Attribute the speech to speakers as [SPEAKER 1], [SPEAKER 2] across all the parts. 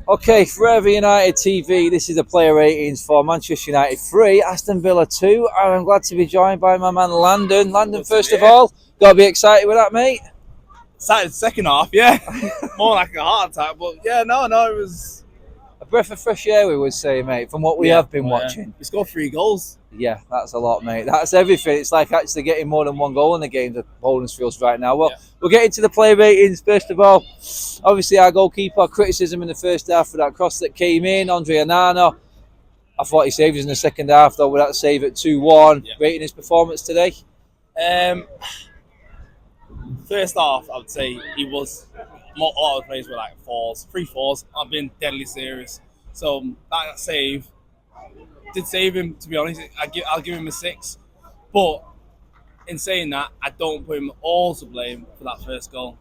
[SPEAKER 1] Okay, Forever United TV, this is the player ratings for Manchester United 3, Aston Villa 2, and I'm glad to be joined by my man Landon. Landon, first of all, got to be excited with that, mate?
[SPEAKER 2] Excited second half, yeah. More like a heart attack, but yeah, no, it was...
[SPEAKER 1] A breath of fresh air, we would say, mate, from what we have been watching.
[SPEAKER 2] We scored 3 goals.
[SPEAKER 1] Yeah, that's a lot, mate. That's everything. It's like actually getting more than one goal in the game that Poland feels right now. Well, we'll get into the play ratings. First of all, obviously our goalkeeper, criticism in the first half for that cross that came in, Andre Onana. I thought he saved us in the second half, though, with that save at 2-1. Yeah. Rating his performance today?
[SPEAKER 2] First half, I would say he was... A lot of the players were like 3 4s. I've been deadly serious. So that save did save him, to be honest. I'll give him a 6. But in saying that, I don't put him all to blame for that first goal.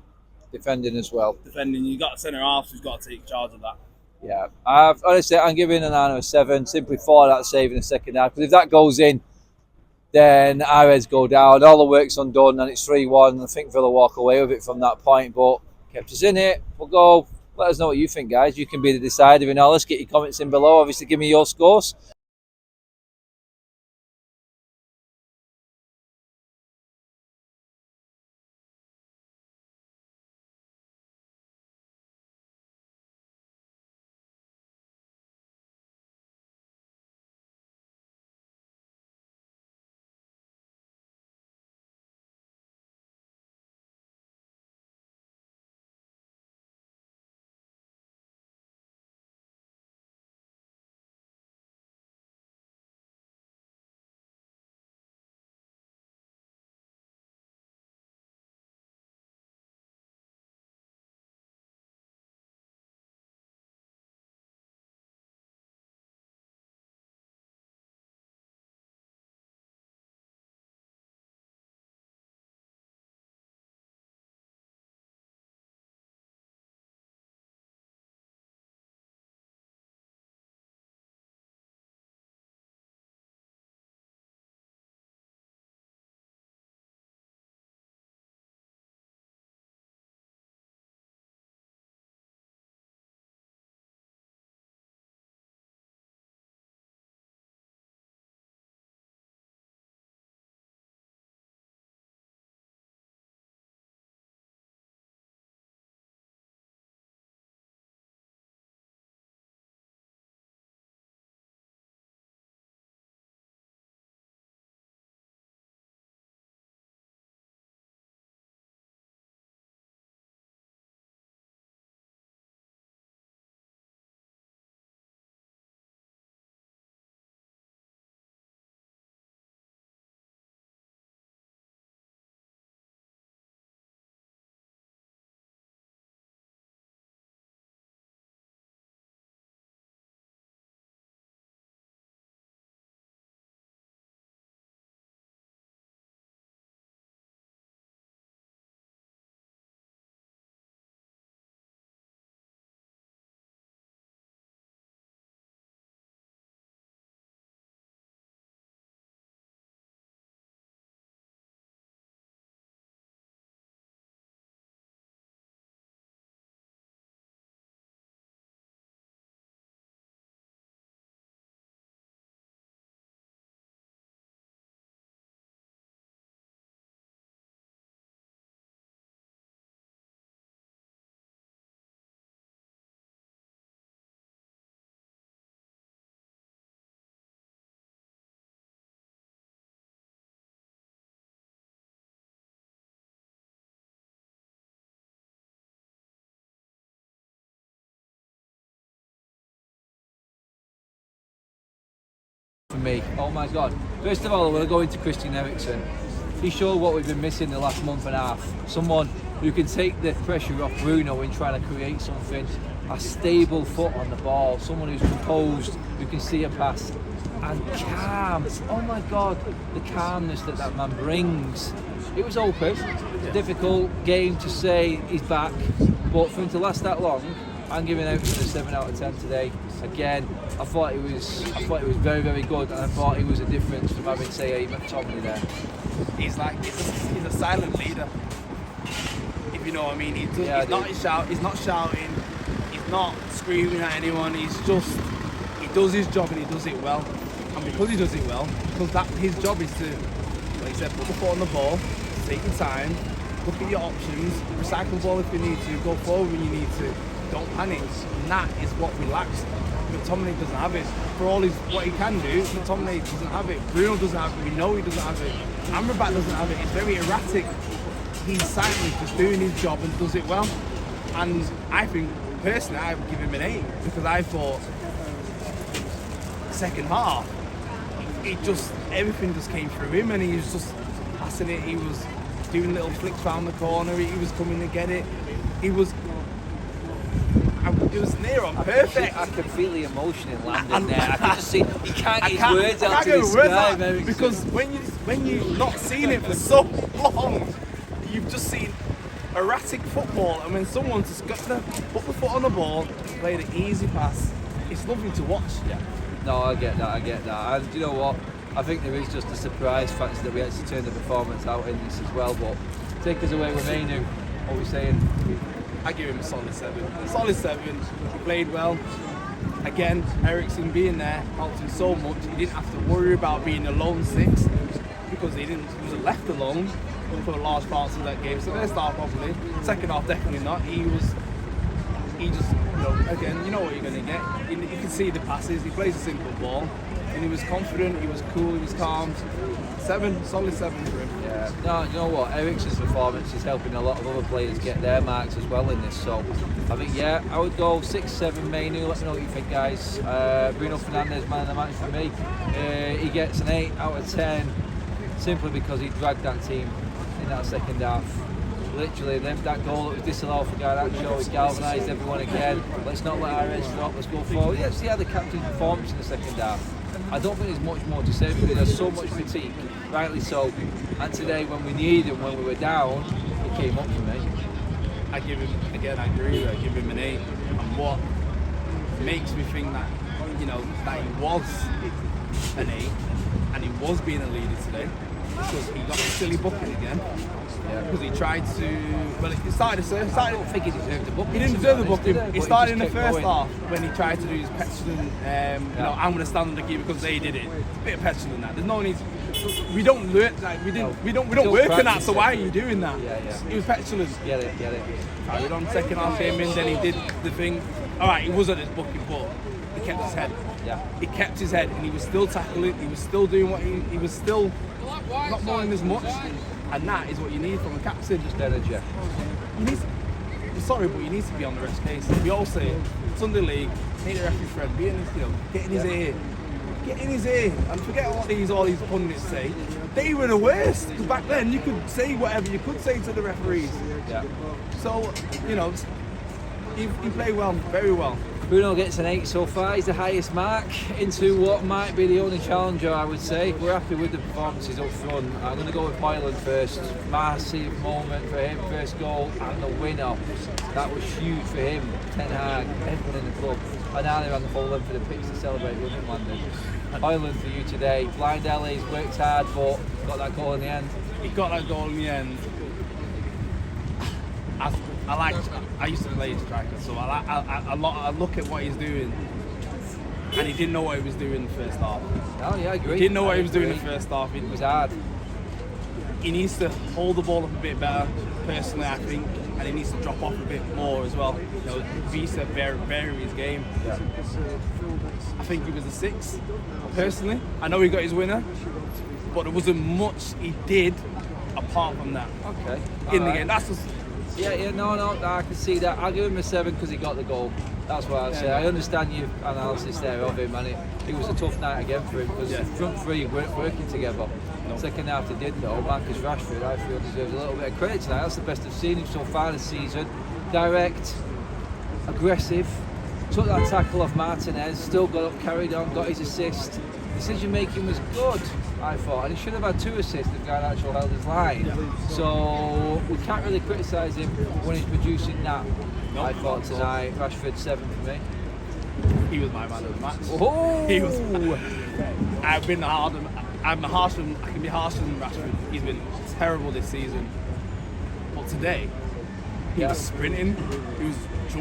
[SPEAKER 1] Defending as well.
[SPEAKER 2] Defending. You got a centre half who's got to take charge of that.
[SPEAKER 1] Yeah, honestly, I'm giving Onana a 7 simply for that save in the second half. Because if that goes in, then our heads go down. All the work's undone, and it's 3-1. I think Villa walk away with it from that point, but kept us in it. We'll go. Let us know what you think, guys. You can be the decider in all this. Get your comments in below. Obviously, give me your scores. For me, oh my God. First of all, we'll go into Christian Eriksen. He showed what we've been missing the last month and a half. Someone who can take the pressure off Bruno in trying to create something. A stable foot on the ball. Someone who's composed, who can see a pass. And calm. Oh my God, the calmness that man brings. It was open. Difficult game to say he's back. But for him to last that long, I'm giving Eriksen a 7 out of 10 today. Again, I thought he was very, very good, and I thought he was a difference from having, say, a McTominay there.
[SPEAKER 2] He's a silent leader, if you know what I mean. He's not shouting. He's not screaming at anyone. He does his job and he does it well. And because he does it well, because his job is to, like I said, put the foot on the ball, take your time, look at your options, recycle the ball if you need to, go forward when you need to, don't panic. And that is what we lack. McTominay doesn't have it. For all what he can do, McTominay doesn't have it. Bruno doesn't have it. We know he doesn't have it. Amrabat doesn't have it. It's very erratic. He's silently just doing his job and does it well. And I think, personally, I would give him an 8 because I thought second half, everything just came through him and he was just passing it. He was doing little flicks round the corner. He was coming to get it. It was near on perfect.
[SPEAKER 1] I could feel the emotion in landing there. I could just see he can't get his words out to the sky.
[SPEAKER 2] Because when you've not seen it for so long, you've just seen erratic football, and when someone just got to put the foot on the ball, played an easy pass, it's lovely to watch.
[SPEAKER 1] Yeah. No, I get that. And you know what? I think there is just a surprise factor that we actually turned the performance out in this as well. But take us away with Mainu. What are we saying?
[SPEAKER 2] I give him a solid 7. Solid 7. He played well. Again, Eriksen being there helped him so much. He didn't have to worry about being a lone 6 because he wasn't left alone for a large parts of that game. So first half probably, second half definitely not. He just, again, you know what you're going to get. You can see the passes. He plays a simple ball, and he was confident. He was cool. He was calm. 7, solid 7 for him.
[SPEAKER 1] Yeah. No, you know what? Eriksen's performance is helping a lot of other players get their marks as well in this. So I think I would go 6, 7 Mainu. Let me know what you think, guys. Bruno Fernandes, man of the match for me. He gets an 8 out of 10 simply because he dragged that team in that second half. Literally, that goal that was disallowed for Garnacho, he galvanised everyone again. Let's not let our heads drop, let's go forward. Let's see how the captain's performance in the second half. I don't think there's much more to say because there's so much fatigue, rightly so. And today, when we needed him, when we were down, he came up for me.
[SPEAKER 2] I give him, again, I agree, I give him an 8. And what makes me think that, that he was an 8 and he was being a leader today, because he got a silly booking again. Yeah. Because he tried to. Well, he started.
[SPEAKER 1] I don't think he deserved the booking.
[SPEAKER 2] He didn't deserve the booking. He started in the first half when he tried to do his petulant. I'm going to stand on the keeper because they did it. It's a bit of petulant that. There's no need. We don't learn. We don't work on that. So why are you doing that?
[SPEAKER 1] Yeah.
[SPEAKER 2] He was petulant.
[SPEAKER 1] Get it.
[SPEAKER 2] Carried on. Second half came in. Then he did the thing. All right, he was at his booking, but he kept his head.
[SPEAKER 1] Yeah.
[SPEAKER 2] He kept his head, and he was still tackling. He was still doing what he was still. Not moaning as much, and that is what you need from a captain.
[SPEAKER 1] Just energy.
[SPEAKER 2] You need. Sorry, but you need to be on the rest case. We all say it. Sunday league, need a referee friend, be in his get in his ear, get in his ear, and forget what all these pundits say. They were the worst. Because back then you could say whatever you could say to the referees.
[SPEAKER 1] Yeah.
[SPEAKER 2] So he played well, very well.
[SPEAKER 1] Bruno gets an 8 so far. He's the highest mark into what might be the only challenger, I would say. We're happy with the performances up front. I'm going to go with Højlund first. Massive moment for him, first goal and the winner. That was huge for him. Ten Hag, everyone in the club. And now they ran the full length for the pitch to celebrate with him landing. Højlund for you today. Blind alleys, worked hard, but got that goal in the end.
[SPEAKER 2] He got that goal in the end. I used to play striker, so I look at what he's doing, and he didn't know what he was doing in the first half.
[SPEAKER 1] Oh yeah, I agree.
[SPEAKER 2] He didn't know what he was doing in the first half.
[SPEAKER 1] It was hard.
[SPEAKER 2] He needs to hold the ball up a bit better, personally, I think, and he needs to drop off a bit more as well. Visa vary his game.
[SPEAKER 1] Yeah.
[SPEAKER 2] I think he was a 6, personally. I know he got his winner, but there wasn't much he did apart from that.
[SPEAKER 1] Okay.
[SPEAKER 2] In the game, that's just.
[SPEAKER 1] Yeah, no, I can see that. I'll give him a 7 because he got the goal. That's what I'd say. I understand your analysis there of him, and it was a tough night again for him because the front three weren't working together. No. Second half they did though. Marcus Rashford, I feel, deserves a little bit of credit tonight. That's the best I've seen him so far this season. Direct, aggressive, took that tackle off Martinez, still got up, carried on, got his assist. Decision making was good, I thought, and he should have had 2 assists if Garnacho held his line. Yeah. So we can't really criticise him when he's producing that. Nope. I thought tonight, Rashford 7 for me.
[SPEAKER 2] He was my man of the match.
[SPEAKER 1] Oh!
[SPEAKER 2] He was. I can be harsher than Rashford. He's been terrible this season, but today He was sprinting.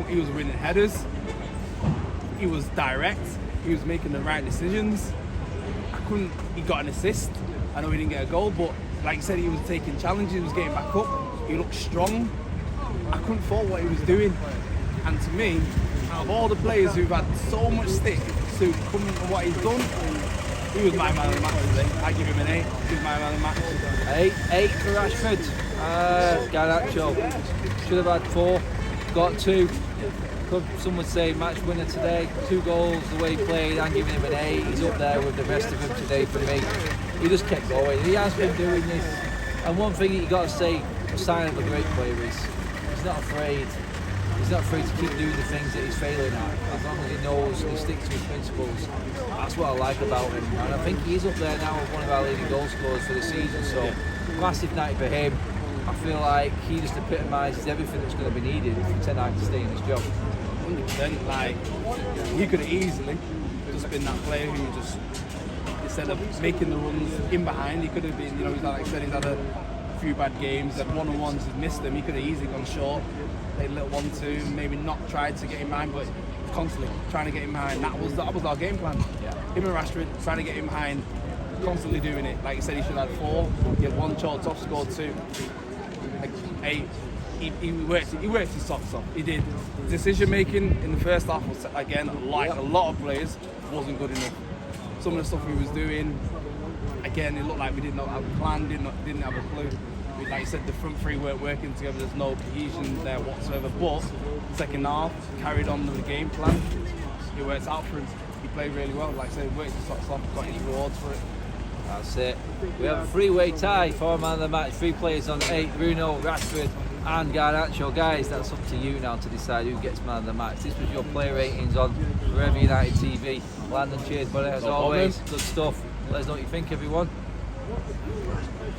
[SPEAKER 2] He was winning headers. He was direct. He was making the right decisions. He got an assist. I know he didn't get a goal, but like you said, he was taking challenges. He was getting back up. He looked strong. I couldn't fault what he was doing. And to me, out of all the players who've had so much stick to come from what he's done, he was my man of the match today. I give him an 8. He's my man of the match.
[SPEAKER 1] 8 for Rashford. Garnacho should have had 4, got 2. Some would say match winner today. 2 goals, the way he played. I'm giving him an 8. He's up there with the rest of them today for me. He just kept going. He has been doing this. And one thing you got to say, a sign of a great player is he's not afraid. He's not afraid to keep doing the things that he's failing at. As long as he knows he sticks to his principles. That's what I like about him. And I think he is up there now with one of our leading goal scorers for the season. So massive night for him. I feel like he just epitomises everything that's going to be needed for Ten Hag to stay in his job.
[SPEAKER 2] 100%. Like, he could have easily just been that player who just, instead of making the runs in behind, he could have been, he's like I said, he's had a few bad games, had one-on-ones, he's missed them. He could have easily gone short, played a little 1-2, maybe not tried to get him behind, but constantly trying to get him behind. That was our game plan.
[SPEAKER 1] Yeah.
[SPEAKER 2] Him and Rashford trying to get him behind, constantly doing it. Like you said, he should have had 4. He had 1 choked off, scored 2. Like, 8. He worked his socks off. He did. Decision making in the first half was, again, like a lot of players, wasn't good enough. Some of the stuff we was doing, again, it looked like we didn't have a plan, didn't have a clue. Like you said, the front three weren't working together. There's no cohesion there whatsoever. But second half, carried on with the game plan. It worked out for him. He played really well. Like I said, worked his socks off, got his rewards for it.
[SPEAKER 1] That's it. We have a 3-way tie for man of the match. 3 players on 8. Bruno, Rashford and Garnacho. Guys, that's up to you now to decide who gets man of the match. This was your player ratings on Forever United TV. Landon, cheers, buddy, as always. Good stuff. Let us know what you think, everyone.